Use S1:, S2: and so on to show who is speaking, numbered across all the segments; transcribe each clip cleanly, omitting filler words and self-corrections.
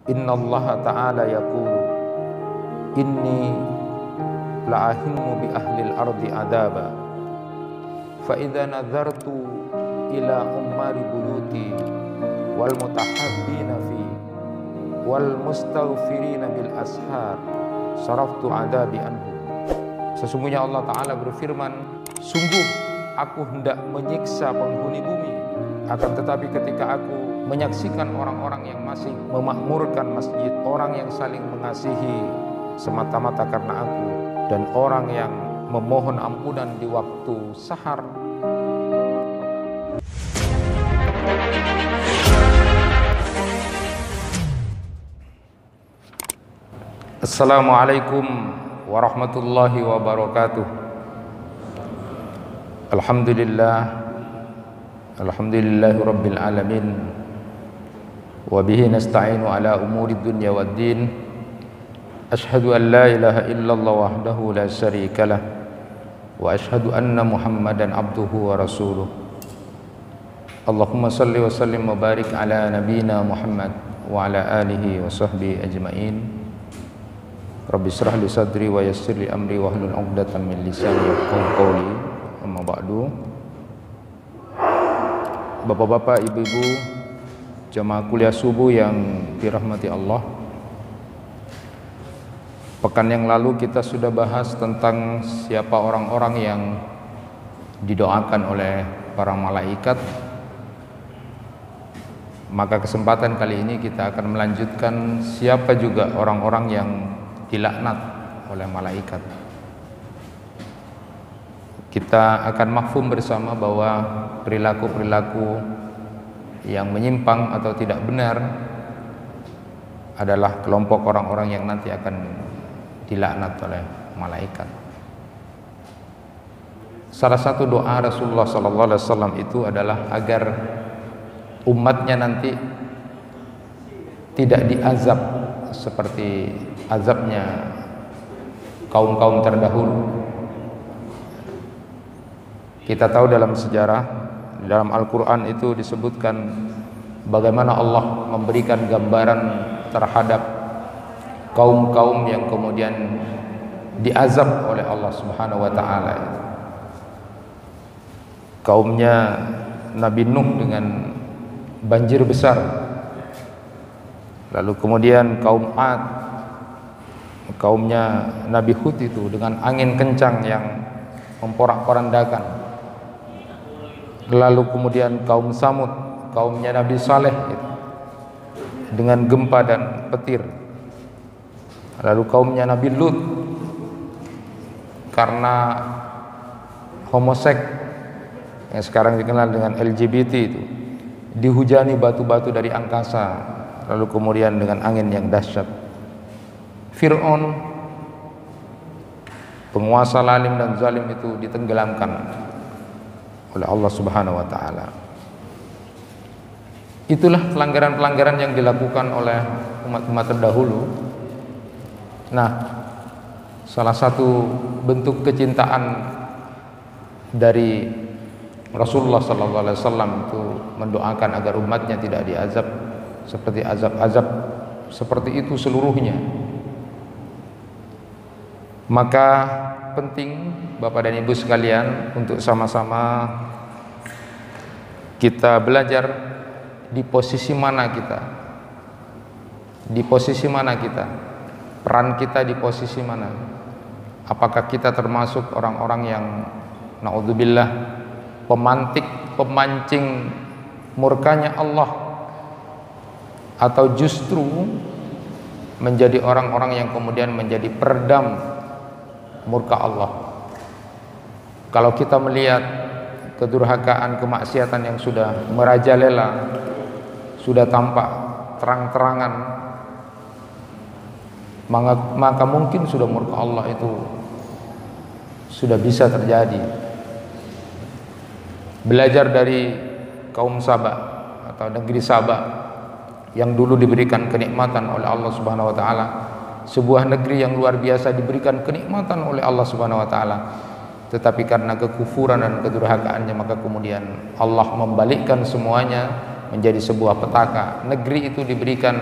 S1: Innallaha ta'ala yaqulu inni la'ahimmu bi ahlil ardi adaba fa idza nazartu ila ummari buyuti wal mutahabbina fi wal mustaghfirina bil ashar saraftu adabi anhu. Sesungguhnya Allah Ta'ala berfirman, sungguh aku hendak menyiksa penghuni bumi, akan tetapi ketika aku menyaksikan orang-orang yang masih memakmurkan masjid, orang yang saling mengasihi semata-mata karena aku, dan orang yang memohon ampunan di waktu sahar. Assalamualaikum warahmatullahi wabarakatuh. Alhamdulillahi rabbil alamin, wa bihi nasta'inu ala umuri dunya waddin. Ashhadu an la ilaha illallah wahdahu la syarika lah, wa ashhadu anna Muhammadan abduhu wa rasuluh. Allahumma salli wa sallim wa barik ala nabiyyina Muhammad wa ala alihi wa sahbihi ajma'in. Rabbi shrah li sadri wa yassir li amri wa hlul 'uqdatam min lisani yafqahu qawli. Amma ba'du. Bapak-bapak, ibu-ibu, jamaah kuliah subuh yang dirahmati Allah. Pekan yang lalu kita sudah bahas tentang siapa orang-orang yang didoakan oleh para malaikat. Maka kesempatan kali ini kita akan melanjutkan siapa juga orang-orang yang dilaknat oleh malaikat. Kita akan mafhum bersama bahwa perilaku-perilaku yang menyimpang atau tidak benar adalah kelompok orang-orang yang nanti akan dilaknat oleh malaikat. Salah satu doa Rasulullah SAW itu adalah agar umatnya nanti tidak diazab seperti azabnya kaum-kaum terdahulu. Kita tahu dalam sejarah, dalam Al-Quran itu disebutkan bagaimana Allah memberikan gambaran terhadap kaum-kaum yang kemudian diazab oleh Allah Subhanahu wa Ta'ala. Kaumnya Nabi Nuh dengan banjir besar, lalu kemudian kaum Ad, kaumnya Nabi Hud itu dengan angin kencang yang memporak-porandakan. Lalu kemudian kaum Samud, kaumnya Nabi Saleh gitu, dengan gempa dan petir. Lalu kaumnya Nabi Lut karena homoseks yang sekarang dikenal dengan LGBT itu dihujani batu-batu dari angkasa, lalu kemudian dengan angin yang dahsyat. Fir'aun, penguasa lalim dan zalim itu ditenggelamkan oleh Allah Subhanahu wa Ta'ala. Itulah pelanggaran-pelanggaran yang dilakukan oleh umat-umat terdahulu. Nah, salah satu bentuk kecintaan dari Rasulullah SAW itu mendoakan agar umatnya tidak diazab seperti azab-azab seperti itu seluruhnya. Maka penting Bapak dan Ibu sekalian untuk sama-sama kita belajar di posisi mana kita, di posisi mana kita, peran kita di posisi mana. Apakah kita termasuk orang-orang yang naudzubillah pemantik, pemancing murkanya Allah, atau justru menjadi orang-orang yang kemudian menjadi peredam murka Allah. Kalau kita melihat kedurhakaan, kemaksiatan yang sudah merajalela, sudah tampak terang-terangan, maka mungkin sudah murka Allah itu sudah bisa terjadi. Belajar dari kaum Saba atau negeri Saba yang dulu diberikan kenikmatan oleh Allah Subhanahu wa Ta'ala, sebuah negeri yang luar biasa diberikan kenikmatan oleh Allah Subhanahu wa Ta'ala, tetapi karena kekufuran dan kedurhakaannya maka kemudian Allah membalikkan semuanya menjadi sebuah petaka. Negeri itu diberikan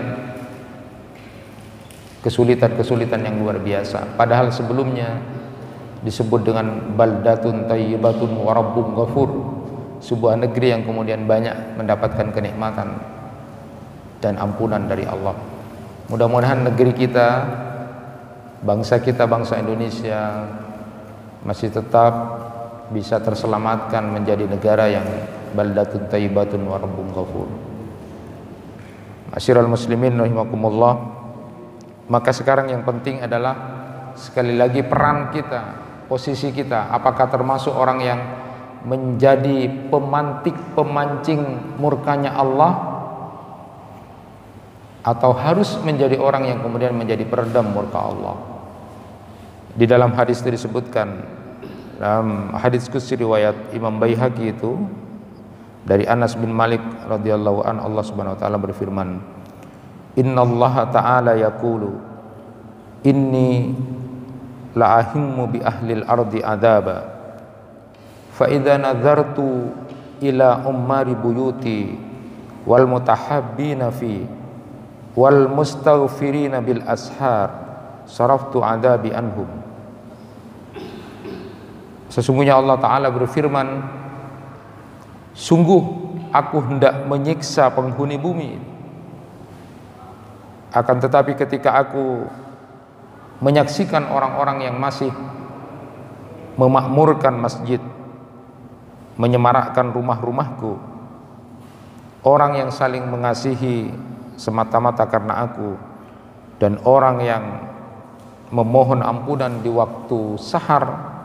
S1: kesulitan-kesulitan yang luar biasa. Padahal sebelumnya disebut dengan baldatun thayyibatun wa rabbun ghafur, sebuah negeri yang kemudian banyak mendapatkan kenikmatan dan ampunan dari Allah. Mudah-mudahan negeri kita, bangsa kita, bangsa Indonesia masih tetap bisa terselamatkan menjadi negara yang baldatun thayyibatun wa rabbun ghafur. Masyiral muslimin rahimakumullah. Maka sekarang yang penting adalah sekali lagi peran kita, posisi kita, apakah termasuk orang yang menjadi pemantik, pemancing murkanya Allah, atau harus menjadi orang yang kemudian menjadi peredam murka Allah. Di dalam hadis itu disebutkan, dalam hadis qudsi riwayat Imam Baihaqi itu dari Anas bin Malik radhiyallahu an, Allah Subhanahu wa taala berfirman, Innallaha ta'ala yaqulu inni la'ahimmu bi ahlil ardi adaba fa idza nadhartu ila ummari buyuti wal mutahabbina fi wal mustaghfirina bil ashar saraftu adabi anhum. Sesungguhnya Allah Ta'ala berfirman, sungguh aku hendak menyiksa penghuni bumi, akan tetapi ketika aku menyaksikan orang-orang yang masih memakmurkan masjid, menyemarakkan rumah-rumahku, orang yang saling mengasihi semata-mata karena aku, dan orang yang memohon ampunan di waktu sahar,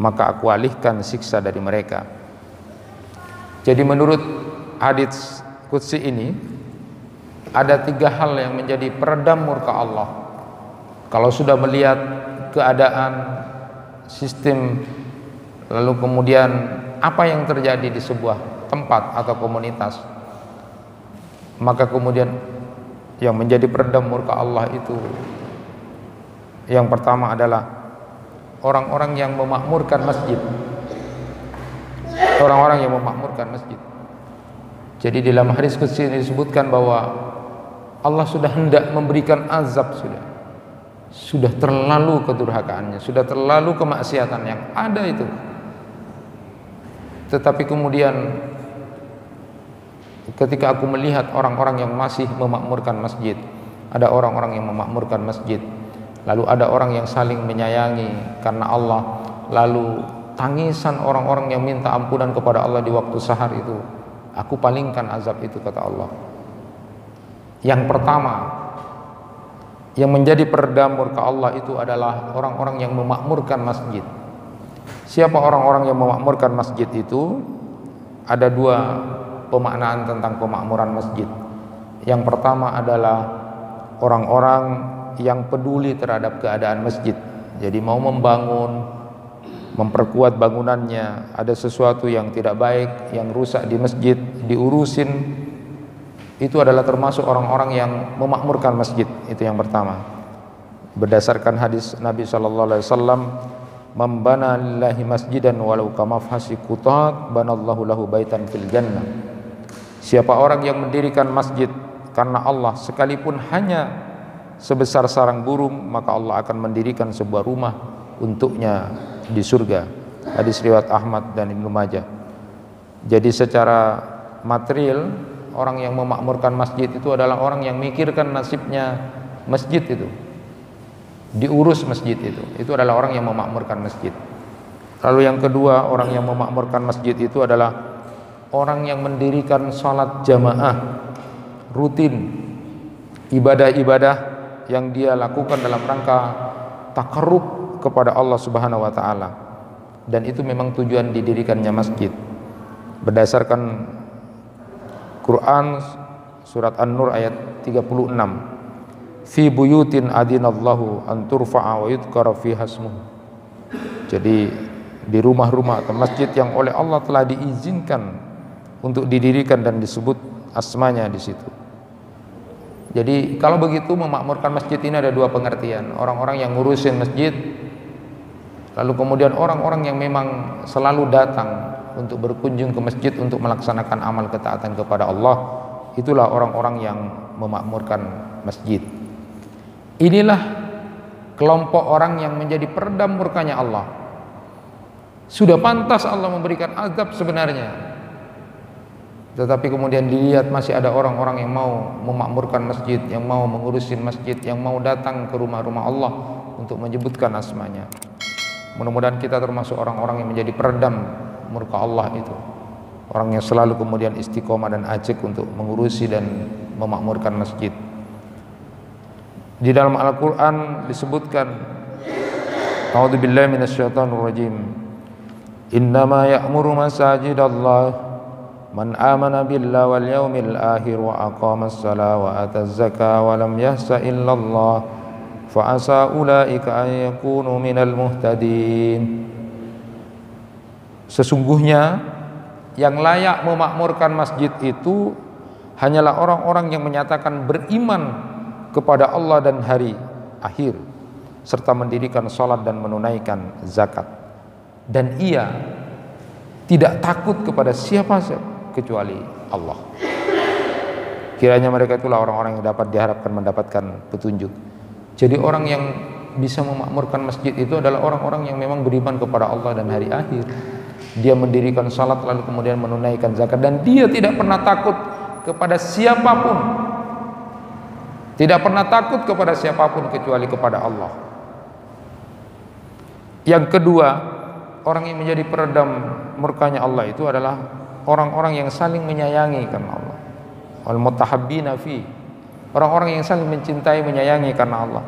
S1: maka aku alihkan siksa dari mereka. Jadi menurut hadits qudsi ini ada 3 hal yang menjadi peredam murka Allah. Kalau sudah melihat keadaan sistem, lalu kemudian apa yang terjadi di sebuah tempat atau komunitas, maka kemudian yang menjadi peredam murka Allah itu yang pertama adalah orang-orang yang memakmurkan masjid. Orang-orang yang memakmurkan masjid. Jadi dalam hadis qudsi ini disebutkan bahwa Allah sudah hendak memberikan azab, sudah terlalu kedurhakaannya, sudah terlalu kemaksiatan yang ada itu. Tetapi kemudian ketika aku melihat orang-orang yang masih memakmurkan masjid, ada orang-orang yang memakmurkan masjid, lalu ada orang yang saling menyayangi karena Allah, lalu tangisan orang-orang yang minta ampunan kepada Allah di waktu sahar itu, aku palingkan azab itu, kata Allah. Yang pertama yang menjadi peredam murka Allah itu adalah orang-orang yang memakmurkan masjid. Siapa orang-orang yang memakmurkan masjid itu? Ada 2 pemaknaan tentang pemakmuran masjid. Yang pertama adalah orang-orang yang peduli terhadap keadaan masjid. Jadi mau membangun, memperkuat bangunannya, ada sesuatu yang tidak baik, yang rusak di masjid, diurusin. Itu adalah termasuk orang-orang yang memakmurkan masjid. Itu yang pertama. Berdasarkan hadis Nabi sallallahu alaihi wasallam, "Man bana lillahi masjidan walau kamafhasi qutat banallahu lahu baitan fil jannah." Siapa orang yang mendirikan masjid karena Allah sekalipun hanya sebesar sarang burung, maka Allah akan mendirikan sebuah rumah untuknya di surga. Hadis riwayat Ahmad dan Ibnu Majah. Jadi secara material, orang yang memakmurkan masjid itu adalah orang yang mikirkan nasibnya masjid itu, diurus masjid itu adalah orang yang memakmurkan masjid. Lalu yang kedua, orang yang memakmurkan masjid itu adalah orang yang mendirikan sholat jamaah rutin, ibadah-ibadah yang dia lakukan dalam rangka takarrub kepada Allah Subhanahu wa taala, dan itu memang tujuan didirikannya masjid. Berdasarkan Quran surat An-Nur ayat 36, fi buyutin adinallahu an turfa'a wa yudhkara fiha ismuhu. Jadi di rumah-rumah atau masjid yang oleh Allah telah diizinkan untuk didirikan dan disebut asmanya di situ. Jadi kalau begitu memakmurkan masjid ini ada 2 pengertian. Orang-orang yang ngurusin masjid, lalu kemudian orang-orang yang memang selalu datang untuk berkunjung ke masjid untuk melaksanakan amal ketaatan kepada Allah. Itulah orang-orang yang memakmurkan masjid. Inilah kelompok orang yang menjadi peredam murkanya Allah. Sudah pantas Allah memberikan azab sebenarnya, tetapi kemudian dilihat masih ada orang-orang yang mau memakmurkan masjid, yang mau mengurusin masjid, yang mau datang ke rumah-rumah Allah untuk menyebutkan asmanya. Mudah-mudahan kita termasuk orang-orang yang menjadi peredam murka Allah itu, orang yang selalu kemudian istiqomah dan ajak untuk mengurusi dan memakmurkan masjid. Di dalam Al-Quran disebutkan, A'udzubillahi minasyaitonirrajim, innama ya'muru masajidallah man amana billahi wal yawmil akhir wa aqamas salata wa ataz zakata wa lam yahsa illallah fa asa ulaika an yakunu minal muhtadin. Sesungguhnya yang layak memakmurkan masjid itu hanyalah orang-orang yang menyatakan beriman kepada Allah dan hari akhir, serta mendirikan salat dan menunaikan zakat, dan ia tidak takut kepada siapa kecuali Allah. Kiranya mereka itulah orang-orang yang dapat diharapkan mendapatkan petunjuk. Jadi orang yang bisa memakmurkan masjid itu adalah orang-orang yang memang beriman kepada Allah dan hari akhir. Dia mendirikan salat lalu kemudian menunaikan zakat, dan dia tidak pernah takut kepada siapapun. Tidak pernah takut kepada siapapun kecuali kepada Allah. Yang kedua, orang yang menjadi peredam murkanya Allah itu adalah orang-orang yang saling menyayangi karena Allah. Wal mutahabbina fi, orang-orang yang saling mencintai, menyayangi karena Allah.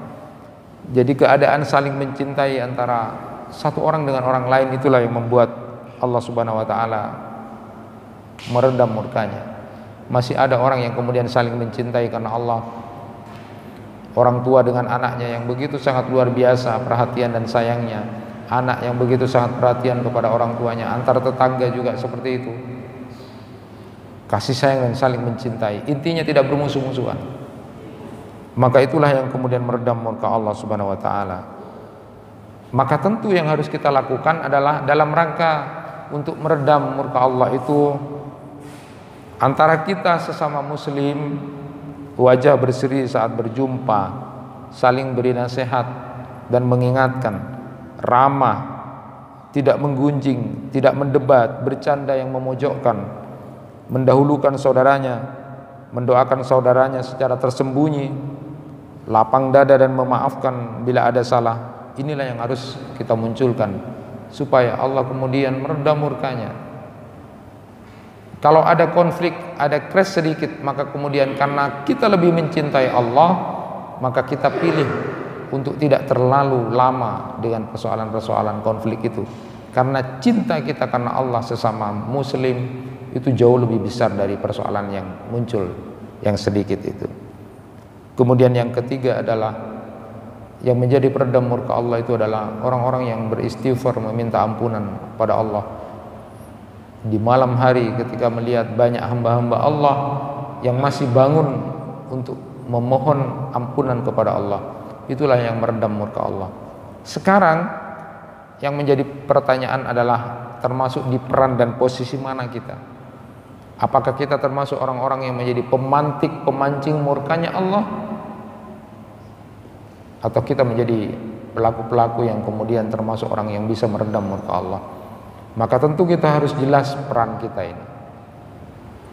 S1: Jadi keadaan saling mencintai antara satu orang dengan orang lain itulah yang membuat Allah Subhanahu wa taala meredam murkanya. Masih ada orang yang kemudian saling mencintai karena Allah. Orang tua dengan anaknya yang begitu sangat luar biasa perhatian dan sayangnya, anak yang begitu sangat perhatian kepada orang tuanya, antar tetangga juga seperti itu, kasih sayang dan saling mencintai, intinya tidak bermusuh-musuhan. Maka itulah yang kemudian meredam murka Allah Subhanahu wa taala. Maka tentu yang harus kita lakukan adalah dalam rangka untuk meredam murka Allah itu, antara kita sesama muslim wajah berseri saat berjumpa, saling beri nasihat dan mengingatkan, ramah, tidak menggunjing, tidak mendebat, bercanda yang memojokkan, mendahulukan saudaranya, mendoakan saudaranya secara tersembunyi, lapang dada dan memaafkan bila ada salah. Inilah yang harus kita munculkan supaya Allah kemudian meredam murkanya. Kalau ada konflik, ada crash sedikit, maka kemudian karena kita lebih mencintai Allah, maka kita pilih untuk tidak terlalu lama dengan persoalan-persoalan konflik itu. Karena cinta kita karena Allah sesama muslim itu jauh lebih besar dari persoalan yang muncul yang sedikit itu. Kemudian yang ketiga adalah yang menjadi peredam murka Allah itu adalah orang-orang yang beristighfar, meminta ampunan pada Allah di malam hari ketika melihat banyak hamba-hamba Allah yang masih bangun untuk memohon ampunan kepada Allah. Itulah yang meredam murka Allah. Sekarang yang menjadi pertanyaan adalah termasuk di peran dan posisi mana kita. Apakah kita termasuk orang-orang yang menjadi pemantik, pemancing murkanya Allah, atau kita menjadi pelaku-pelaku yang kemudian termasuk orang yang bisa meredam murka Allah? Maka tentu kita harus jelas peran kita ini.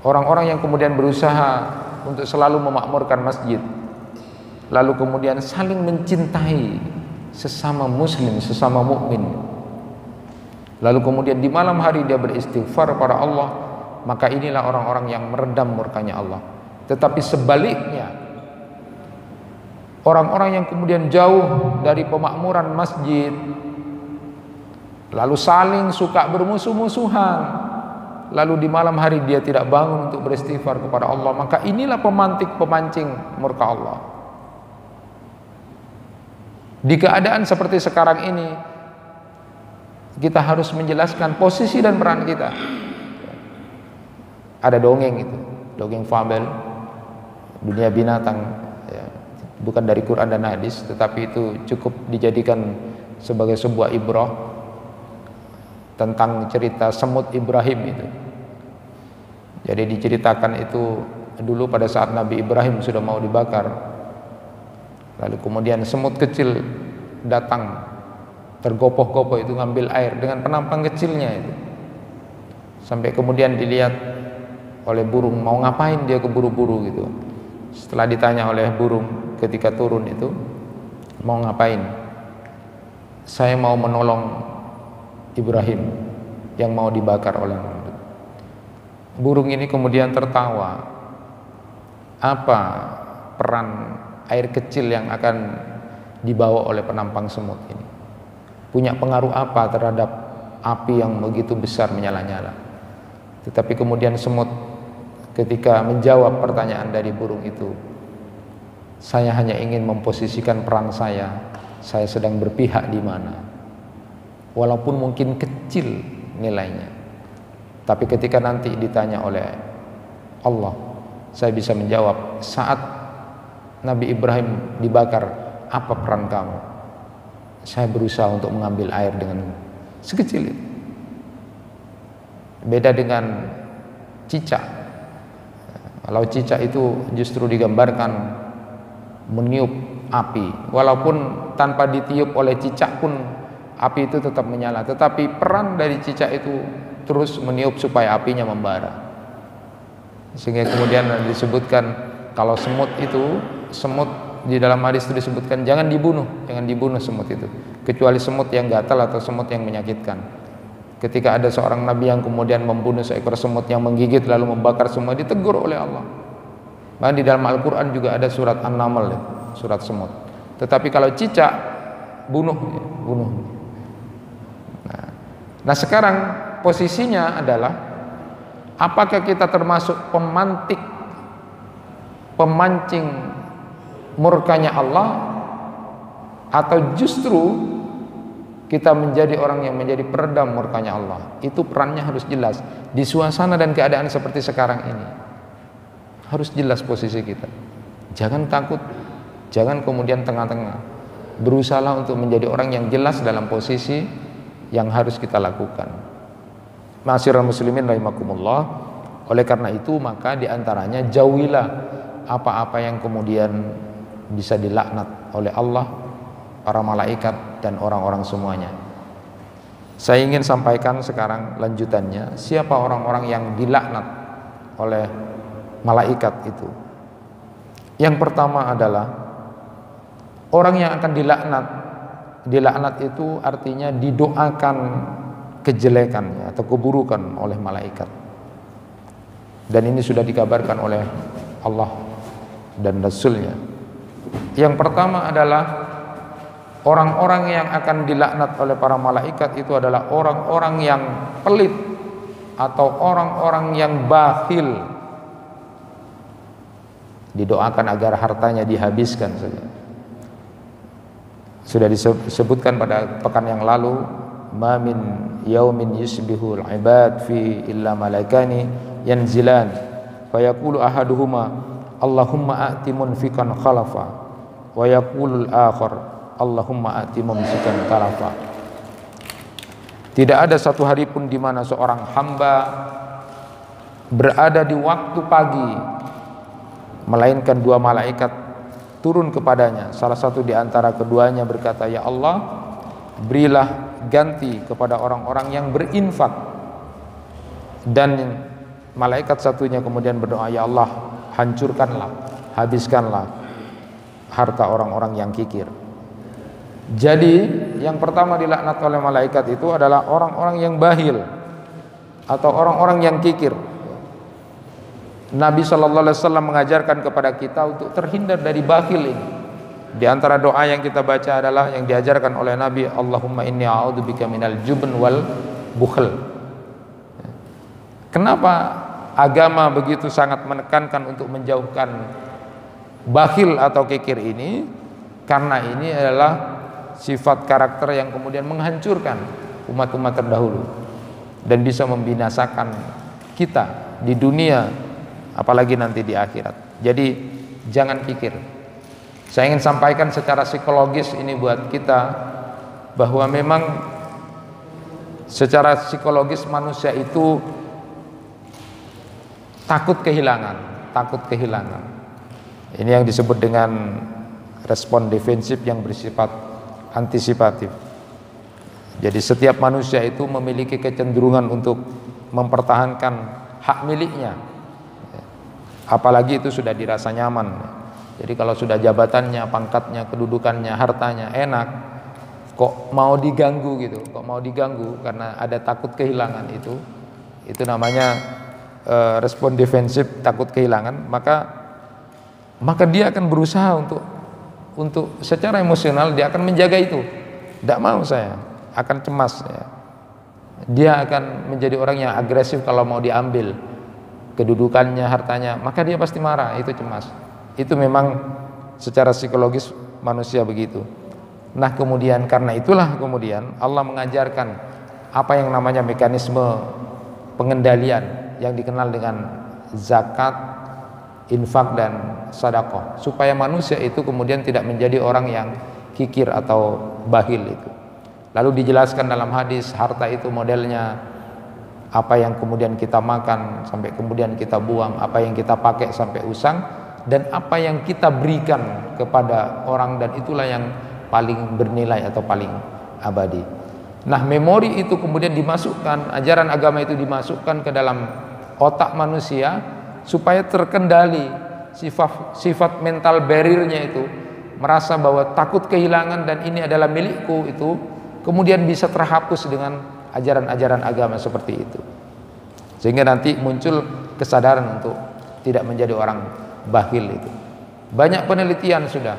S1: Orang-orang yang kemudian berusaha untuk selalu memakmurkan masjid, lalu kemudian saling mencintai sesama muslim, sesama mukmin, lalu kemudian di malam hari dia beristighfar pada Allah, maka inilah orang-orang yang meredam murkanya Allah. Tetapi sebaliknya, orang-orang yang kemudian jauh dari pemakmuran masjid, lalu saling suka bermusuh-musuhan, lalu di malam hari dia tidak bangun untuk beristighfar kepada Allah, maka inilah pemantik, pemancing murka Allah. Di keadaan seperti sekarang ini, kita harus menjelaskan posisi dan peran kita. Ada dongeng itu, dongeng fabel, dunia binatang, ya, bukan dari Quran dan hadis, tetapi itu cukup dijadikan sebagai sebuah ibrah tentang cerita semut Ibrahim itu. Jadi diceritakan itu dulu pada saat Nabi Ibrahim sudah mau dibakar, Lalu kemudian semut kecil datang, tergopoh-gopoh itu ngambil air dengan penampang kecilnya itu. Sampai kemudian dilihat oleh burung, mau ngapain dia keburu-buru gitu. Setelah ditanya oleh burung ketika turun itu, mau ngapain? Saya mau menolong Ibrahim yang mau dibakar oleh Namrud. Burung ini kemudian tertawa. Apa peran air kecil yang akan dibawa oleh penampang semut ini? Punya pengaruh apa terhadap api yang begitu besar menyala-nyala? Tetapi kemudian semut ketika menjawab pertanyaan dari burung itu, saya hanya ingin memposisikan peran saya sedang berpihak di mana, walaupun mungkin kecil nilainya. Tapi ketika nanti ditanya oleh Allah, saya bisa menjawab, saat Nabi Ibrahim dibakar, apa peran kamu? Saya berusaha untuk mengambil air dengan sekecil itu. Beda dengan cicak. Kalau cicak itu justru digambarkan meniup api, walaupun tanpa ditiup oleh cicak pun api itu tetap menyala, tetapi peran dari cicak itu terus meniup supaya apinya membara. Sehingga kemudian disebutkan kalau semut di dalam hadis itu disebutkan jangan dibunuh semut itu, kecuali semut yang gatal atau semut yang menyakitkan. Ketika ada seorang nabi yang kemudian membunuh seekor semut yang menggigit lalu membakar semua, ditegur oleh Allah. Bahkan di dalam Al-Quran juga ada surat An-Naml, surat semut. Tetapi kalau cicak, bunuh. Nah sekarang posisinya adalah, apakah kita termasuk pemancing murkanya Allah, atau justru kita menjadi orang yang menjadi peredam murkanya Allah? Itu perannya harus jelas di suasana dan keadaan seperti sekarang ini. Harus jelas posisi kita. Jangan takut, jangan kemudian tengah-tengah. Berusaha untuk menjadi orang yang jelas dalam posisi yang harus kita lakukan. Ma'asyiral muslimin rahimakumullah. Oleh karena itu maka diantaranya jauhilah apa-apa yang kemudian bisa dilaknat oleh Allah, para malaikat, dan orang-orang semuanya. Saya ingin sampaikan sekarang lanjutannya, siapa orang-orang yang dilaknat oleh malaikat itu. Yang pertama adalah orang yang akan dilaknat itu artinya didoakan kejelekannya atau keburukan oleh malaikat. Dan ini sudah dikabarkan oleh Allah dan Rasulnya. Yang pertama adalah orang-orang yang akan dilaknat oleh para malaikat itu adalah orang-orang yang pelit atau orang-orang yang bakhil. Didoakan agar hartanya dihabiskan saja. Sudah disebutkan pada pekan yang lalu, ma min yaumin yusbihul ibad fi illa malaikani yanzilan fa yaqulu ahaduhuma Allahumma a'ti munfiqan khalafa wa yaqulul akhar Allahumma a'ti mumsikan talafa. Tidak ada satu hari pun di mana seorang hamba berada di waktu pagi melainkan dua malaikat turun kepadanya. Salah satu di antara keduanya berkata, ya Allah, berilah ganti kepada orang-orang yang berinfak. Dan malaikat satunya kemudian berdoa, ya Allah, hancurkanlah, habiskanlah harta orang-orang yang kikir. Jadi yang pertama dilaknat oleh malaikat itu adalah orang-orang yang bahil atau orang-orang yang kikir. Nabi SAW mengajarkan kepada kita untuk terhindar dari bakhil ini. Di antara doa yang kita baca adalah yang diajarkan oleh Nabi, Allahumma inni a'udzubika minal jubn wal bukhl. Kenapa agama begitu sangat menekankan untuk menjauhkan bakhil atau kikir ini? Karena ini adalah sifat karakter yang kemudian menghancurkan umat-umat terdahulu dan bisa membinasakan kita di dunia, apalagi nanti di akhirat. Jadi jangan kikir. Saya ingin sampaikan secara psikologis ini buat kita, bahwa memang secara psikologis manusia itu takut kehilangan. Ini yang disebut dengan respon defensif yang bersifat antisipatif. Jadi setiap manusia itu memiliki kecenderungan untuk mempertahankan hak miliknya, apalagi itu sudah dirasa nyaman. Jadi kalau sudah jabatannya, pangkatnya, kedudukannya, hartanya enak, kok mau diganggu gitu, kok mau diganggu karena ada takut kehilangan, itu namanya respon defensif, takut kehilangan. Maka dia akan berusaha untuk secara emosional dia akan menjaga itu. Tidak mau saya, akan cemas ya. Dia akan menjadi orang yang agresif kalau mau diambil kedudukannya, hartanya, maka dia pasti marah, itu cemas. Itu memang secara psikologis manusia begitu. Nah kemudian karena itulah kemudian Allah mengajarkan apa yang namanya mekanisme pengendalian yang dikenal dengan zakat, infak dan sedekah, supaya manusia itu kemudian tidak menjadi orang yang kikir atau bakhil itu. Lalu dijelaskan dalam hadis, harta itu modelnya apa yang kemudian kita makan sampai kemudian kita buang, apa yang kita pakai sampai usang, dan apa yang kita berikan kepada orang, dan itulah yang paling bernilai atau paling abadi. Nah memori itu kemudian dimasukkan, ajaran agama itu dimasukkan ke dalam otak manusia supaya terkendali sifat mental barrier-nya itu, merasa bahwa takut kehilangan dan ini adalah milikku, itu kemudian bisa terhapus dengan ajaran-ajaran agama seperti itu, sehingga nanti muncul kesadaran untuk tidak menjadi orang bakhil itu. Banyak penelitian sudah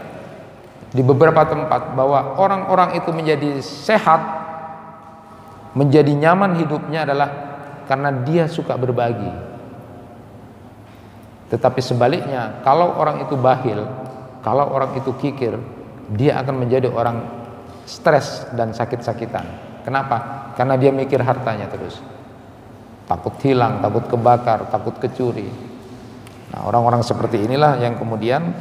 S1: di beberapa tempat bahwa orang-orang itu menjadi sehat, menjadi nyaman hidupnya adalah karena dia suka berbagi. Tetapi sebaliknya, kalau orang itu bakhil, kalau orang itu kikir, dia akan menjadi orang stres dan sakit-sakitan. Kenapa? Karena dia mikir hartanya terus, takut hilang, takut kebakar, takut kecuri. Nah orang-orang seperti inilah yang kemudian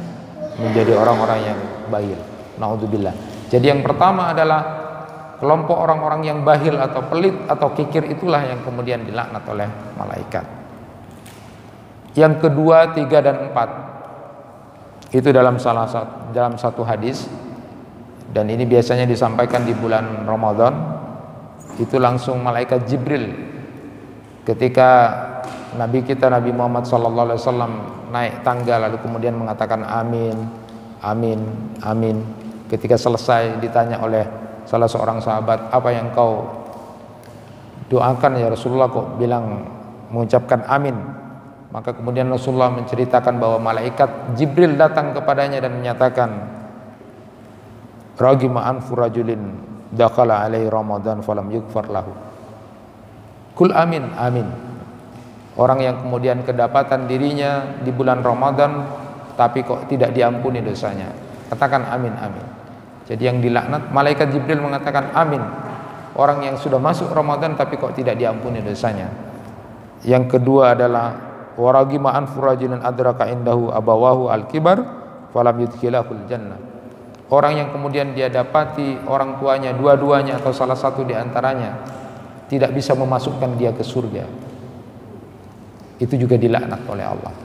S1: menjadi orang-orang yang bakhil. Naudzubillah. Jadi yang pertama adalah kelompok orang-orang yang bakhil atau pelit atau kikir, itulah yang kemudian dilaknat oleh malaikat. Yang kedua, 3 dan 4 itu dalam satu hadis, dan ini biasanya disampaikan di bulan Ramadan. Itu langsung malaikat Jibril ketika Nabi kita Nabi Muhammad SAW naik tangga lalu kemudian mengatakan amin, amin, amin. Ketika selesai ditanya oleh salah seorang sahabat, apa yang kau doakan ya Rasulullah, kok bilang mengucapkan amin? Maka kemudian Rasulullah menceritakan bahwa malaikat Jibril datang kepadanya dan menyatakan, ragima anfu rajulin dakhala alaihi Ramadan falam yughfar lahu. Kul amin, amin. Orang yang kemudian kedapatan dirinya di bulan Ramadan tapi kok tidak diampuni dosanya, katakan amin, amin. Jadi yang dilaknat, malaikat Jibril mengatakan amin, orang yang sudah masuk Ramadan tapi kok tidak diampuni dosanya. Yang kedua adalah waragima anfu rajulin adraka indahu abawahu al-kibar falam yudkhilahul jannah. Orang yang kemudian dia dapati orang tuanya, dua-duanya atau salah satu di antaranya tidak bisa memasukkan dia ke surga, itu juga dilaknat oleh Allah.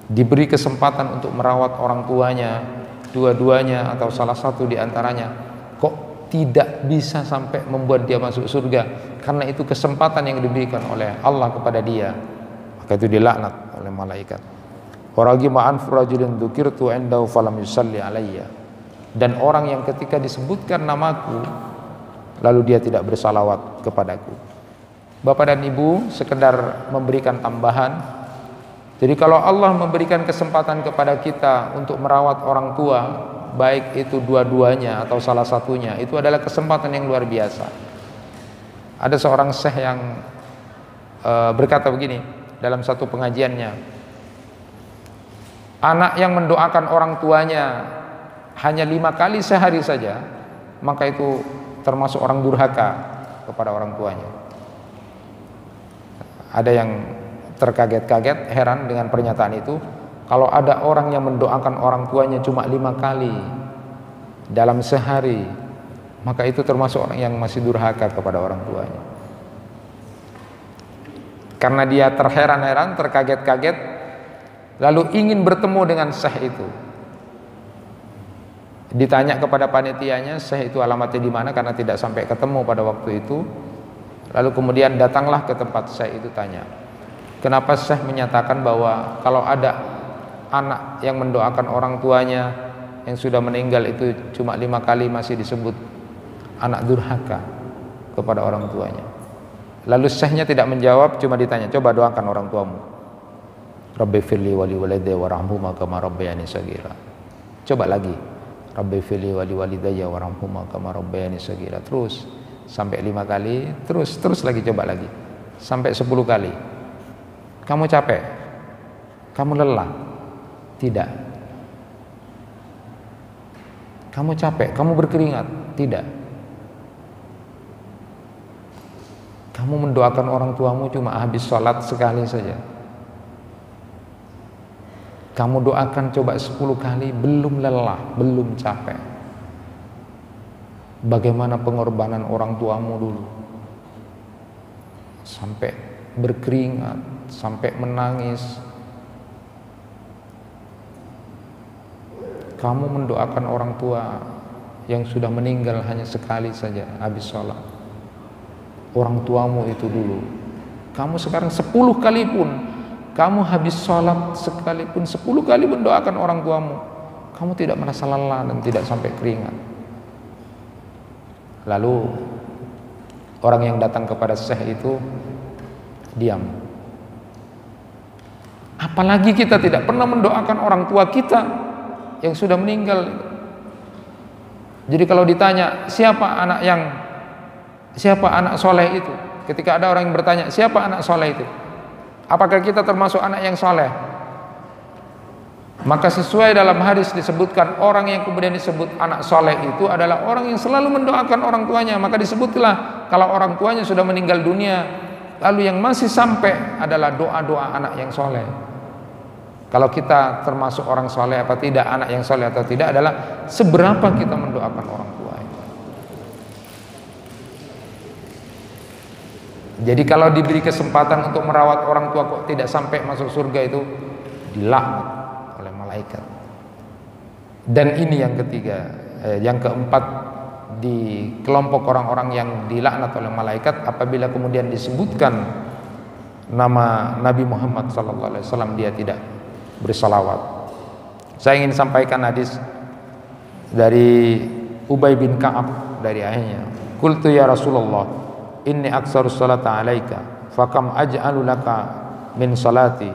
S1: Diberi kesempatan untuk merawat orang tuanya, dua-duanya atau salah satu di antaranya, kok tidak bisa sampai membuat dia masuk surga, karena itu kesempatan yang diberikan oleh Allah kepada dia, maka itu dilaknat oleh malaikat. Waragima anfu rajulin dzukirtu indahu falam yusalli alayya. Dan orang yang ketika disebutkan namaku lalu dia tidak bersalawat kepadaku. Bapak dan Ibu, sekedar memberikan tambahan. Jadi kalau Allah memberikan kesempatan kepada kita untuk merawat orang tua, baik itu dua-duanya atau salah satunya, itu adalah kesempatan yang luar biasa. Ada seorang syekh yang berkata begini dalam satu pengajiannya, anak yang mendoakan orang tuanya hanya 5 kali sehari saja, maka itu termasuk orang durhaka kepada orang tuanya. Ada yang terkaget-kaget, heran dengan pernyataan itu. Kalau ada orang yang mendoakan orang tuanya cuma 5 kali dalam sehari, maka itu termasuk orang yang masih durhaka kepada orang tuanya. Karena dia terheran-heran, terkaget-kaget, lalu ingin bertemu dengan syekh itu. Ditanya kepada panitianya, Syekh itu alamatnya di mana, karena tidak sampai ketemu pada waktu itu. Lalu kemudian datanglah ke tempat Syekh itu, tanya, kenapa Syekh menyatakan bahwa kalau ada anak yang mendoakan orang tuanya yang sudah meninggal itu cuma 5 kali masih disebut anak durhaka kepada orang tuanya. Lalu Syekhnya tidak menjawab, cuma ditanya, coba doakan orang tuamu. Rabbi firli wali walidayya warhamhuma kama rabbayani shaghira. Coba lagi, Rabbi firli wali walidayya warhamhuma kama rabbayani shaghira. Terus sampai 5 kali, terus lagi, coba lagi sampai 10 kali. Kamu capek? Kamu lelah? Tidak. Kamu capek? Kamu berkeringat? Tidak. Kamu mendoakan orang tuamu cuma habis sholat sekali saja. Kamu doakan coba 10 kali, belum lelah, belum capek. Bagaimana pengorbanan orang tuamu dulu, sampai berkeringat, sampai menangis. Kamu mendoakan orang tua yang sudah meninggal hanya sekali saja habis sholat. Orang tuamu itu dulu, kamu sekarang 10 kali pun, kamu habis sholat sekalipun 10 kali mendoakan orang tuamu, kamu tidak merasa lelah dan tidak sampai keringat. Lalu orang yang datang kepada Syekh itu diam. Apalagi kita tidak pernah mendoakan orang tua kita yang sudah meninggal. Jadi kalau ditanya siapa anak soleh itu, ketika ada orang yang bertanya siapa anak soleh itu, apakah kita termasuk anak yang soleh? Maka sesuai dalam hadis disebutkan, orang yang kemudian disebut anak soleh itu adalah orang yang selalu mendoakan orang tuanya. Maka disebutlah kalau orang tuanya sudah meninggal dunia, lalu yang masih sampai adalah doa-doa anak yang soleh. Kalau kita termasuk orang soleh apa tidak, anak yang soleh atau tidak, adalah seberapa kita mendoakan orang tua. Jadi kalau diberi kesempatan untuk merawat orang tua kok tidak sampai masuk surga, itu dilaknat oleh malaikat. Dan ini yang ketiga, yang keempat di kelompok orang-orang yang dilaknat oleh malaikat, apabila kemudian disebutkan nama Nabi Muhammad SAW dia tidak bersalawat. Saya ingin sampaikan hadis dari Ubay bin Ka'ab dari ayahnya, qultu ya Rasulullah inni aktsaru salata alaika fakam aj'alu laka min salati.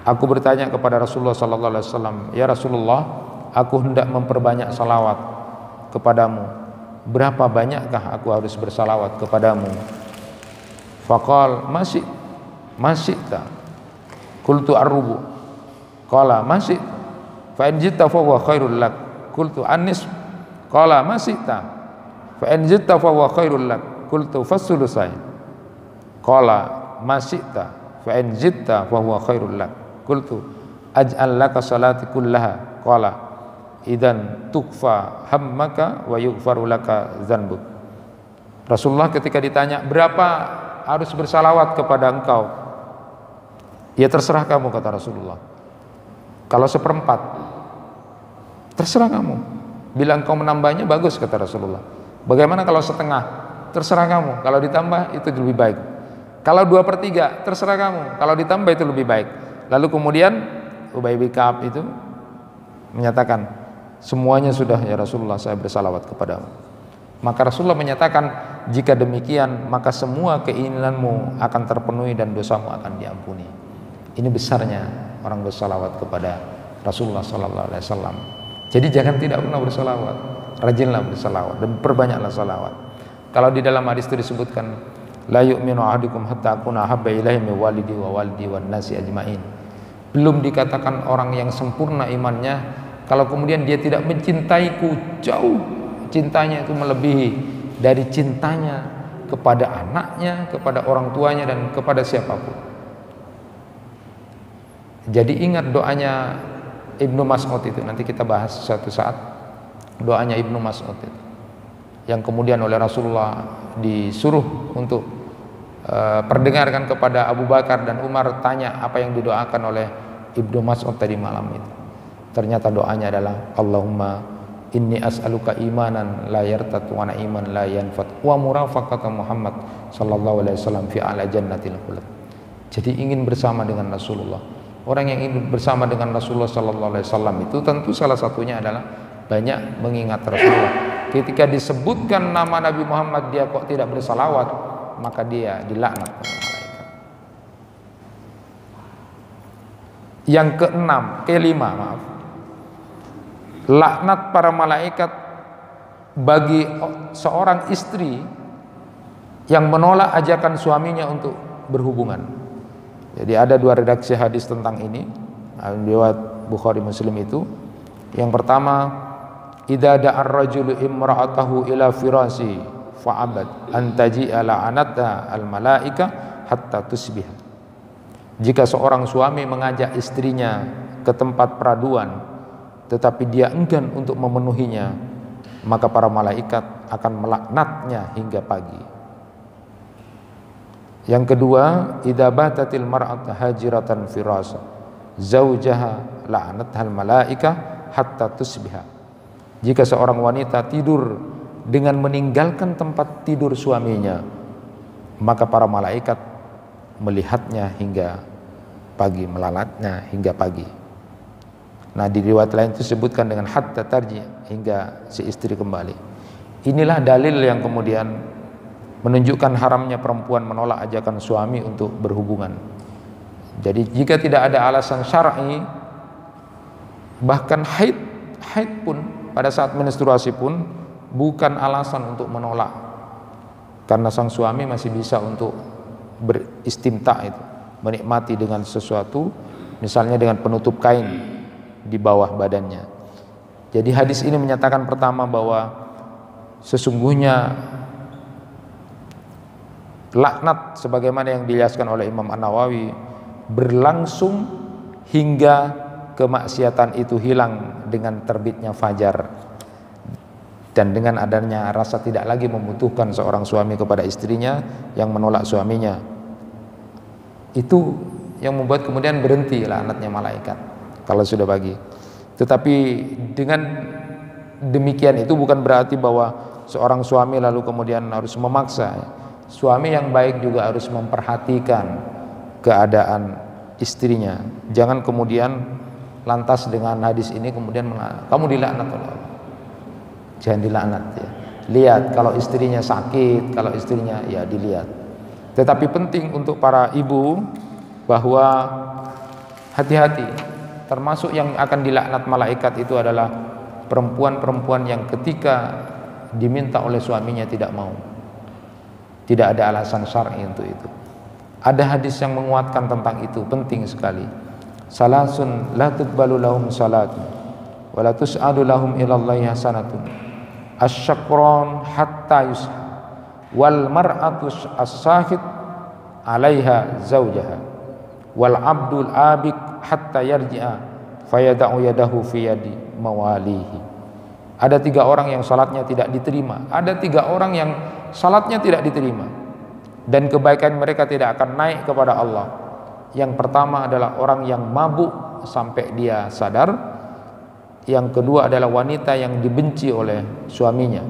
S1: Aku bertanya kepada Rasulullah sallallahu alaihi wasallam, ya Rasulullah, aku hendak memperbanyak salawat kepadamu, berapa banyakkah aku harus bersalawat kepadamu? Faqal masih tak. Qultu ar-rubu. Qala masih. Fa in jitta fa huwa khairul lak. Qultu an-nisf. Qala masih tak. Fa in jitta fa huwa khairul lak. Qultu fas-sulusai. Qala masih tak. Fa in jitta fa huwa khairul lak. Qultu aj'al laka salati kullaha. Qala idan tukfa hammaka wa yughfaru laka dzanbuk. Rasulullah ketika ditanya berapa harus bersalawat kepada engkau, ya terserah kamu, kata Rasulullah. Kalau 1/4 terserah kamu. Bila engkau menambahnya bagus, kata Rasulullah. Bagaimana kalau setengah? Terserah kamu. Kalau ditambah itu lebih baik. Kalau 2/3 terserah kamu. Kalau ditambah itu lebih baik. Lalu kemudian Ubay bin Ka'ab itu menyatakan, semuanya sudah ya Rasulullah, saya bersalawat kepadamu. Maka Rasulullah menyatakan, jika demikian maka semua keinginanmu akan terpenuhi dan dosamu akan diampuni. Ini besarnya orang bersalawat kepada Rasulullah sallallahu alaihi wasallam. Jadi jangan tidak pernah bersalawat, rajinlah bersalawat dan perbanyaklah salawat. Kalau di dalam hadis itu disebutkan, la yu'minu ahadukum hatta akuna habba ilaihi min walidi wa walidi wan nasi ajmain. Belum dikatakan orang yang sempurna imannya kalau kemudian dia tidak mencintaiku jauh, cintanya itu melebihi dari cintanya kepada anaknya, kepada orang tuanya, dan kepada siapapun. Jadi ingat doanya Ibnu Mas'ud itu, nanti kita bahas suatu saat doanya Ibnu Mas'ud itu, yang kemudian oleh Rasulullah disuruh untuk perdengarkan kepada Abu Bakar dan Umar, tanya apa yang didoakan oleh Ibnu Mas'ud tadi malam itu. ternyata doanya adalah Allahumma inni as'aluka imanan la yartat wa na'iman la yanfat wa murafaqata Muhammad sallallahu alaihi wasallam fi ala jannatil khuld. Jadi ingin bersama dengan Rasulullah. Orang yang ingin bersama dengan Rasulullah sallallahu alaihi wasallam itu tentu salah satunya adalah banyak mengingat Rasulullah. Ketika disebutkan nama Nabi Muhammad dia kok tidak bersalawat, maka dia dilaknat oleh malaikat. Yang kelima, laknat para malaikat bagi seorang istri yang menolak ajakan suaminya untuk berhubungan. Jadi ada dua redaksi hadis tentang ini riwayat Bukhari Muslim itu. Yang pertama, idza da'a ar-rajulu imra'atahu ila firasi fa'abad an taji'a la'anata al-malaika hatta tusbih. Jika seorang suami mengajak istrinya ke tempat peraduan tetapi dia enggan untuk memenuhinya, maka para malaikat akan melaknatnya hingga pagi. Yang kedua, idza batatil mar'atu hajiratan firasa zaujaha la'anathal malaika hatta tusbiha. Jika seorang wanita tidur dengan meninggalkan tempat tidur suaminya, maka para malaikat melihatnya hingga pagi, melalatnya hingga pagi. Nah, di riwayat lain itu disebutkan dengan hatta tarji, hingga si istri kembali. Inilah dalil yang kemudian menunjukkan haramnya perempuan menolak ajakan suami untuk berhubungan. Jadi jika tidak ada alasan syar'i, bahkan haid pun pada saat menstruasi pun bukan alasan untuk menolak, karena sang suami masih bisa untuk beristimta, itu menikmati dengan sesuatu, misalnya dengan penutup kain di bawah badannya. Jadi hadis ini menyatakan pertama bahwa sesungguhnya laknat sebagaimana yang dijelaskan oleh Imam An-Nawawi berlangsung hingga kemaksiatan itu hilang dengan terbitnya fajar, dan dengan adanya rasa tidak lagi membutuhkan seorang suami kepada istrinya yang menolak suaminya. Itu yang membuat kemudian berhenti laknatnya malaikat kalau sudah pagi. Tetapi dengan demikian itu bukan berarti bahwa seorang suami lalu kemudian harus memaksa. Suami yang baik juga harus memperhatikan keadaan istrinya. Jangan kemudian lantas dengan hadis ini kemudian kamu dilaknat oleh Allah. Jangan dilaknat ya. Lihat kalau istrinya sakit, kalau istrinya ya dilihat. Tetapi penting untuk para ibu bahwa hati-hati, termasuk yang akan dilaknat malaikat itu adalah perempuan-perempuan yang ketika diminta oleh suaminya tidak mau. Tidak ada alasan syar'i untuk itu. Ada hadis yang menguatkan tentang itu, penting sekali. Salasun la tuqbalu lahum salatun wa la tus'adu lahum ila Allahi hasanatun. Asyakron hatta yusha wal mar'atu as-sahid 'alaiha zaujaha wal abdul abik hatta yarji'a fayada'u yadahu fi yadi mawalihi. Ada 3 orang yang salatnya tidak diterima, ada 3 orang yang salatnya tidak diterima dan kebaikan mereka tidak akan naik kepada Allah. Yang pertama adalah orang yang mabuk sampai dia sadar. Yang kedua adalah wanita yang dibenci oleh suaminya.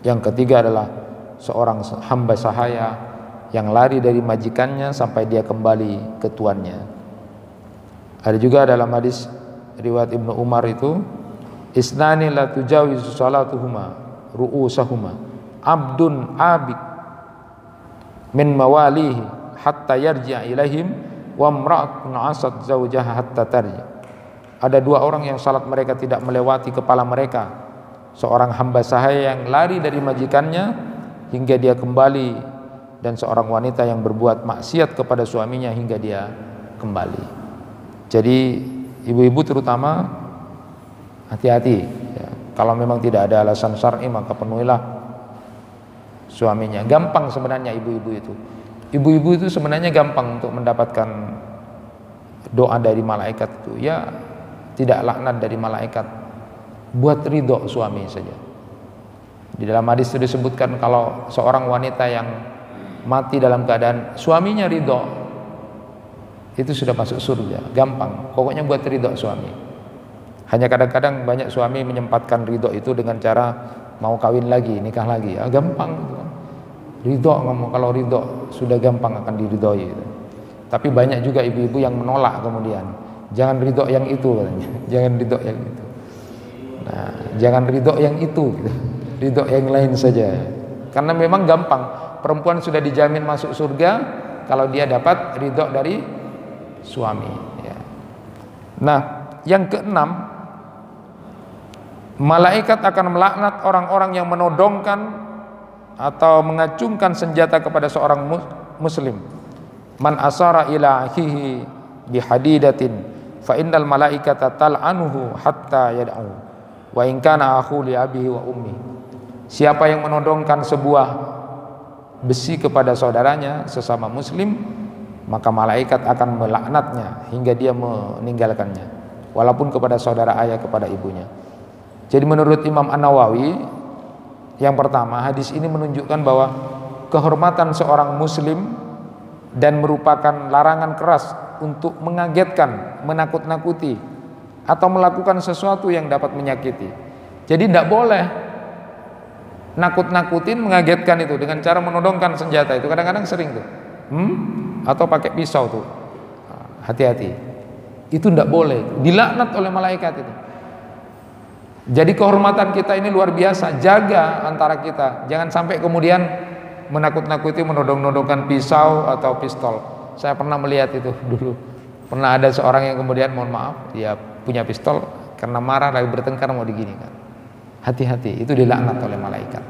S1: Yang ketiga adalah seorang hamba sahaya yang lari dari majikannya sampai dia kembali ke tuannya. Ada juga dalam hadis riwayat Ibnu Umar itu, isnani la tujawizu salatuhuma ru'usahuma abdun abik min mawalihi hatta yarji'a ilaihim wa imra'atun asad zawjaha hatta tarji'. Ada 2 orang yang salat mereka tidak melewati kepala mereka. Seorang hamba sahaya yang lari dari majikannya hingga dia kembali, dan seorang wanita yang berbuat maksiat kepada suaminya hingga dia kembali. Jadi ibu-ibu terutama hati-hati ya. Kalau memang tidak ada alasan syar'i maka penuhilah suaminya. Gampang sebenarnya ibu-ibu itu. Ibu-ibu itu sebenarnya gampang untuk mendapatkan doa dari malaikat itu. Ya, tidak laknat dari malaikat, buat ridho suami saja. Di dalam hadis itu disebutkan kalau seorang wanita yang mati dalam keadaan suaminya ridho, itu sudah masuk surga. Gampang, pokoknya buat ridho suami. Hanya kadang-kadang banyak suami menyempatkan ridho itu dengan cara mau kawin lagi, nikah lagi. Gampang gitu kan. Ridho, kalau ridho sudah gampang akan diridhoi gitu. Tapi banyak juga ibu-ibu yang menolak kemudian. Jangan ridho yang itu katanya. Jangan ridho yang itu. Nah, jangan ridho yang itu gitu. Ridho yang lain saja. Karena memang gampang. Perempuan sudah dijamin masuk surga kalau dia dapat ridho dari suami ya. Nah, yang keenam, malaikat akan melaknat orang-orang yang menodongkan atau mengacungkan senjata kepada seorang muslim. Man asara ila akhihi bihadidatin fa innal malaikata tal'anuhu hatta yad'u wa in kana akhu li abihi wa ummi. Siapa yang menodongkan sebuah besi kepada saudaranya sesama muslim, maka malaikat akan melaknatnya hingga dia meninggalkannya, walaupun kepada saudara ayah, kepada ibunya. Jadi menurut Imam An-Nawawi, yang pertama, hadis ini menunjukkan bahwa kehormatan seorang muslim dan merupakan larangan keras untuk mengagetkan, menakut-nakuti atau melakukan sesuatu yang dapat menyakiti. Jadi tidak boleh nakut-nakutin, mengagetkan itu dengan cara menodongkan senjata. Itu kadang-kadang sering tuh, atau pakai pisau tuh. Hati-hati, itu tidak boleh, dilaknat oleh malaikat itu. Jadi kehormatan kita ini luar biasa. Jaga antara kita, jangan sampai kemudian menakut-nakuti, menodong-nodongkan pisau atau pistol. Saya pernah melihat itu dulu. Pernah ada seorang yang kemudian, mohon maaf, dia punya pistol karena marah lagi bertengkar mau diginikan. Hati-hati, itu dilaknat oleh malaikat.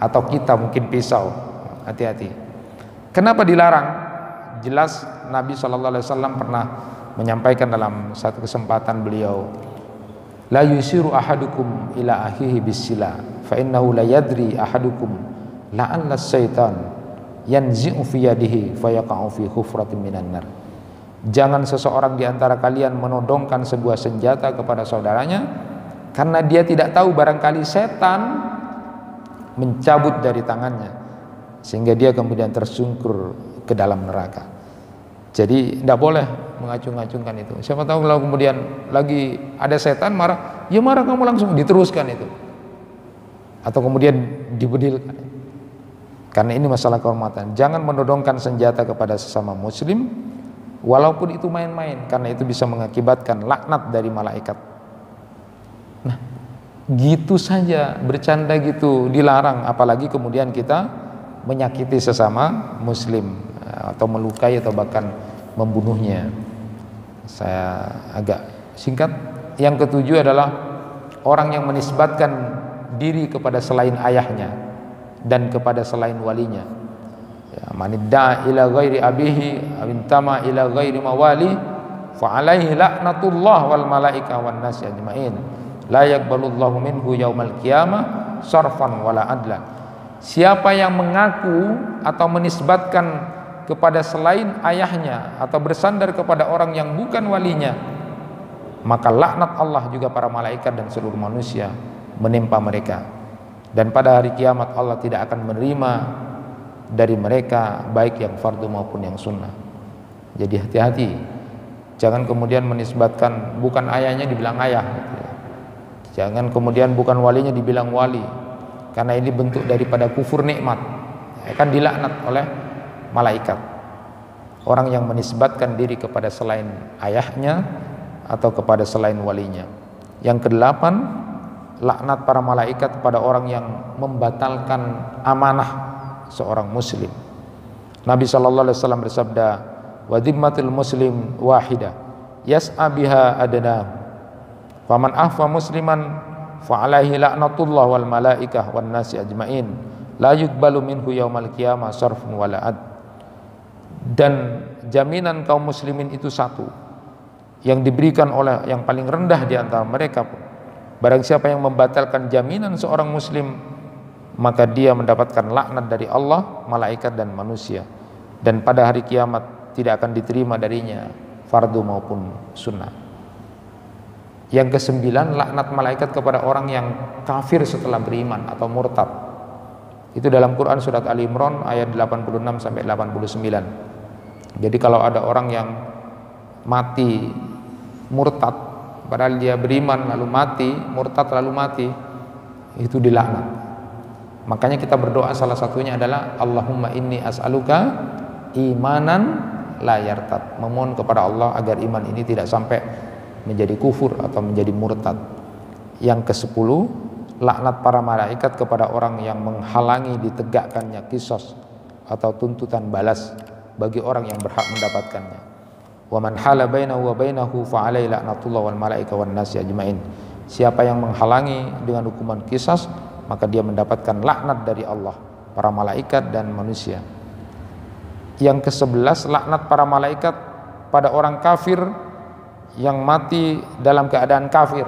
S1: Atau kita mungkin pisau. Hati-hati. Kenapa dilarang? Jelas Nabi SAW pernah menyampaikan dalam satu kesempatan beliau, la yusiru ahadukum ila akhihi bisila fa innahu la yadri ahadukum la'alla syaitan yanzi'u fi yadihi fa yaqa'u fi khufratin minan nar. Jangan seseorang di antara kalian menodongkan sebuah senjata kepada saudaranya, karena dia tidak tahu, barangkali setan mencabut dari tangannya sehingga dia kemudian tersungkur ke dalam neraka. Jadi tidak boleh mengacung-acungkan itu. Siapa tahu kalau kemudian lagi ada setan marah, ya marah kamu, langsung diteruskan itu, atau kemudian dibedilkan. Karena ini masalah kehormatan. Jangan menodongkan senjata kepada sesama muslim, walaupun itu main-main, karena itu bisa mengakibatkan laknat dari malaikat. Nah, gitu saja, bercanda gitu dilarang, apalagi kemudian kita menyakiti sesama muslim atau melukai atau bahkan membunuhnya. Saya agak singkat. Yang ketujuh adalah orang yang menisbatkan diri kepada selain ayahnya dan kepada selain walinya. Ya, manidda ila ghairi abihi awintama ila ghairi mawali fa alaihi laknatullah wal malaika wan nas ajmain la yaqbalullahu minhu yaumal qiyamah sarfan wala adla. Siapa yang mengaku atau menisbatkan kepada selain ayahnya atau bersandar kepada orang yang bukan walinya, maka laknat Allah juga para malaikat dan seluruh manusia menimpa mereka. Dan pada hari kiamat Allah tidak akan menerima dari mereka baik yang fardu maupun yang sunnah. Jadi hati-hati, jangan kemudian menisbatkan bukan ayahnya dibilang ayah, jangan kemudian bukan walinya dibilang wali, karena ini bentuk daripada kufur nikmat, akan dilaknat oleh malaikat. Orang yang menisbatkan diri kepada selain ayahnya atau kepada selain walinya. Yang kedelapan, laknat para malaikat kepada orang yang membatalkan amanah seorang muslim. Nabi SAW bersabda, wa dhimmatul muslim wahida yas'a biha adnahu faman ahfa musliman fa alaihi laknatullah wal malaikah wan nasi ajmain la yuqbalu minhu yaumal qiyamah sarfun wala ad. Dan jaminan kaum muslimin itu satu, yang diberikan oleh yang paling rendah di antara mereka pun. Barang siapa yang membatalkan jaminan seorang muslim, maka dia mendapatkan laknat dari Allah, malaikat dan manusia. Dan pada hari kiamat tidak akan diterima darinya fardu maupun sunnah. Yang kesembilan, laknat malaikat kepada orang yang kafir setelah beriman atau murtad. Itu dalam Quran surat Ali Imran ayat 86 sampai 89. Jadi kalau ada orang yang mati murtad, padahal dia beriman lalu mati, murtad lalu mati, itu dilaknat. Makanya kita berdoa salah satunya adalah Allahumma inni as'aluka imanan la yartad, memohon kepada Allah agar iman ini tidak sampai menjadi kufur atau menjadi murtad. Yang ke-10, laknat para malaikat kepada orang yang menghalangi ditegakkannya qisas atau tuntutan balas bagi orang yang berhak mendapatkannya. Wa man hala bainahu wa bainahu fa alaihi laknatullah wal malaika wan nasi ajmain. Siapa yang menghalangi dengan hukuman qisas, maka dia mendapatkan laknat dari Allah, para malaikat dan manusia. Yang ke-11, laknat para malaikat pada orang kafir yang mati dalam keadaan kafir.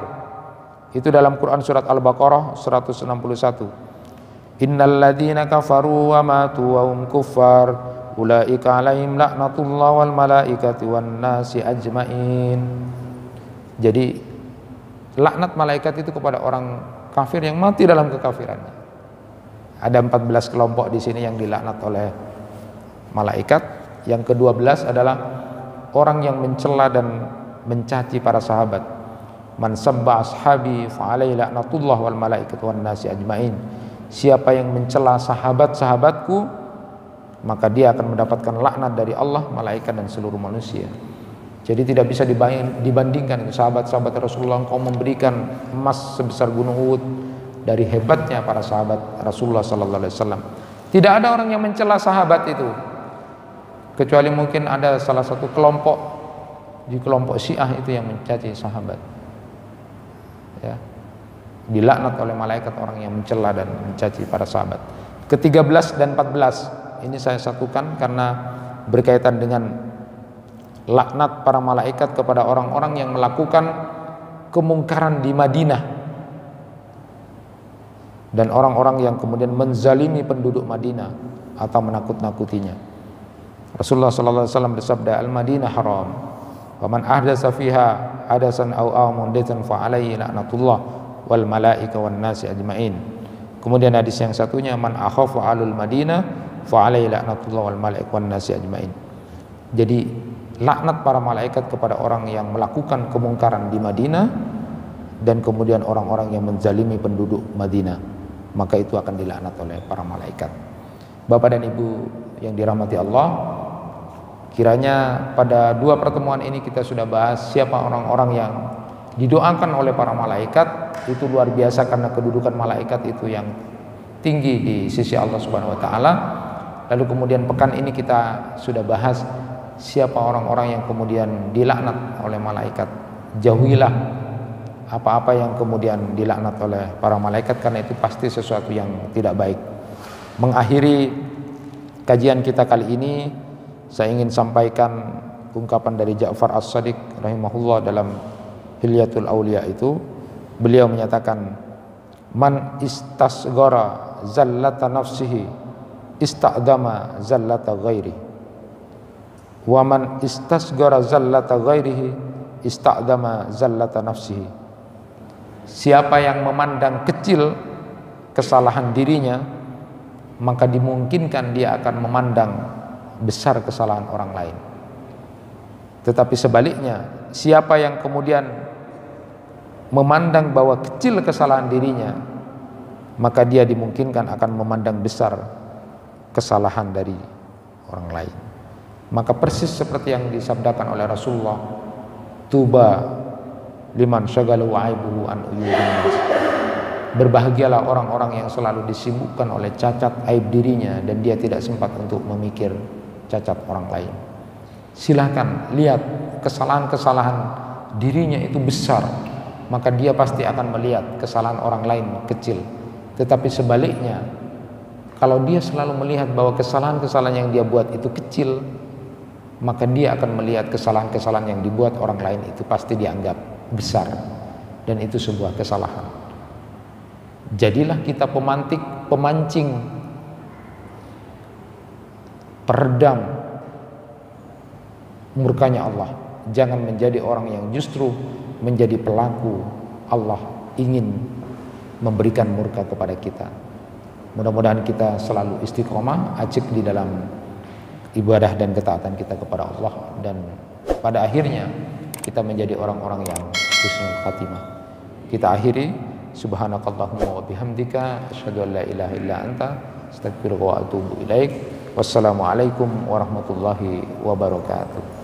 S1: Itu dalam Quran surat Al-Baqarah 161. Innal ladzina kafaru wa matu wa hum kuffar ulaika alaihim laknatullah wal malaikati wan nasi ajmain. Jadi laknat malaikat itu kepada orang kafir yang mati dalam kekafirannya. Ada 14 kelompok di sini yang dilaknat oleh malaikat. Yang ke-12 adalah orang yang mencela dan mencaci para sahabat. Man sabba ashabi fa alaihi laknatullah wal malaikati wan nasi ajmain. Siapa yang mencela sahabat-sahabatku, maka dia akan mendapatkan laknat dari Allah, malaikat dan seluruh manusia. Jadi tidak bisa dibandingkan sahabat-sahabat Rasulullah. Engkau memberikan emas sebesar gunung Uhud, dari hebatnya para sahabat Rasulullah sallallahu alaihi wasallam. Tidak ada orang yang mencela sahabat itu, kecuali mungkin ada salah satu kelompok di kelompok Syiah itu yang mencaci sahabat. Ya. Dilaknat oleh malaikat orang yang mencela dan mencaci para sahabat. Ke-13 dan 14 ini saya satukan karena berkaitan dengan laknat para malaikat kepada orang-orang yang melakukan kemungkaran di Madinah dan orang-orang yang kemudian menzalimi penduduk Madinah atau menakut-nakutinya. Rasulullah sallallahu alaihi wasallam bersabda, "Al-Madinah haram. Wa man ahdatsa fiha hadasan aw muhditsan fa alaihi laknatullah wal malaika wan nasi ajmain." Kemudian hadis yang satunya, "Man akhafu alul Madinah fa alaihi laknatullah wal malaika wan nasi ajmain." Jadi laknat para malaikat kepada orang yang melakukan kemungkaran di Madinah dan kemudian orang-orang yang menzalimi penduduk Madinah, maka itu akan dilaknat oleh para malaikat. Bapak dan Ibu yang dirahmati Allah, kiranya pada 2 pertemuan ini kita sudah bahas siapa orang-orang yang didoakan oleh para malaikat. Itu luar biasa karena kedudukan malaikat itu yang tinggi di sisi Allah Subhanahu wa taala. Lalu kemudian pekan ini kita sudah bahas siapa orang-orang yang kemudian dilaknat oleh malaikat. Jauhilah apa-apa yang kemudian dilaknat oleh para malaikat, karena itu pasti sesuatu yang tidak baik. Mengakhiri kajian kita kali ini, saya ingin sampaikan ungkapan dari Ja'far As-Shadiq rahimahullah dalam Hilyatul Auliya itu. Beliau menyatakan, "Man istasghara zallata nafsihi ista'dama zallata ghairi. Wa man istasghara zallata ghairihi ista'dama zallata nafsihi." Siapa yang memandang kecil kesalahan dirinya, maka dimungkinkan dia akan memandang besar kesalahan orang lain. Tetapi sebaliknya, siapa yang kemudian memandang bahwa kecil kesalahan dirinya, maka dia dimungkinkan akan memandang besar kesalahan dari orang lain. Maka persis seperti yang disabdakan oleh Rasulullah, "Tuba liman syagalu aibuhu an uyubin nas." Berbahagialah orang-orang yang selalu disibukkan oleh cacat aib dirinya dan dia tidak sempat untuk memikir cacat orang lain. Silahkan lihat kesalahan-kesalahan dirinya itu besar, maka dia pasti akan melihat kesalahan orang lain kecil. Tetapi sebaliknya, kalau dia selalu melihat bahwa kesalahan-kesalahan yang dia buat itu kecil, maka dia akan melihat kesalahan-kesalahan yang dibuat orang lain itu pasti dianggap besar, dan itu sebuah kesalahan. Jadilah kita pemancing, peredam murkanya Allah. Jangan menjadi orang yang justru menjadi pelaku Allah ingin memberikan murka kepada kita. Mudah-mudahan kita selalu istiqomah, acik di dalam ibadah dan ketaatan kita kepada Allah, dan pada akhirnya kita menjadi orang-orang yang husnul khatimah. Kita akhiri, subhanakallahumma wa bihamdika asyhadu an la ilaha illa anta astaghfiruka wa atubu ilaik. Wassalamualaikum warahmatullahi wabarakatuh.